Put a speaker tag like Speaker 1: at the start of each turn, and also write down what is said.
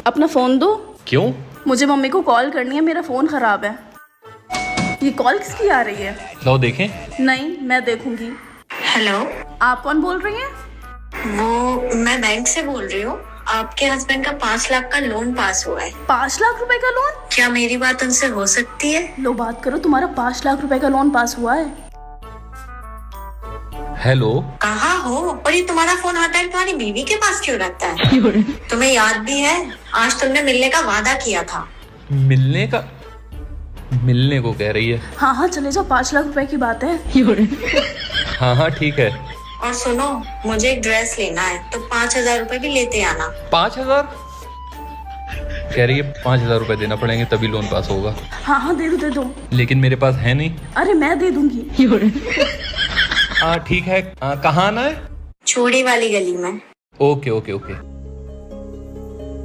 Speaker 1: अपना फोन दो।
Speaker 2: क्यों?
Speaker 1: मुझे मम्मी को कॉल करनी है, मेरा फोन खराब है। ये कॉल किसकी आ रही है?
Speaker 2: लो देखें।
Speaker 1: नहीं, मैं देखूंगी।
Speaker 3: हेलो,
Speaker 1: आप कौन बोल रही हैं?
Speaker 3: वो मैं बैंक से बोल रही हूँ। आपके हस्बैंड का 5 लाख का लोन पास हुआ है।
Speaker 1: 5 लाख रुपए का लोन?
Speaker 3: क्या मेरी बात उनसे हो सकती है?
Speaker 1: लो बात करो, तुम्हारा 5 लाख रुपए का लोन पास हुआ है।
Speaker 2: हेलो,
Speaker 3: कहाँ हो? और ये तुम्हारा फोन हर टाइम तुम्हारी बीवी के पास क्यों रहता है? तुम्हें याद भी है, आज तुमने मिलने का वादा किया था।
Speaker 2: मिलने को कह रही है।
Speaker 1: हाँ चले जाओ, 5 लाख रुपए की बात है।
Speaker 2: हाँ ठीक है।
Speaker 3: और सुनो, मुझे एक ड्रेस लेना है तो 5,000 रुपए भी लेते आना।
Speaker 2: 5,000 कह रही है? 5,000 रुपए देना पड़ेंगे तभी लोन पास होगा।
Speaker 1: हाँ दे दो।
Speaker 2: लेकिन मेरे पास है नहीं।
Speaker 1: अरे मैं दे दूंगी।
Speaker 2: ठीक है। कहाँ आना है?
Speaker 3: छोड़ी वाली गली में।
Speaker 2: ओके।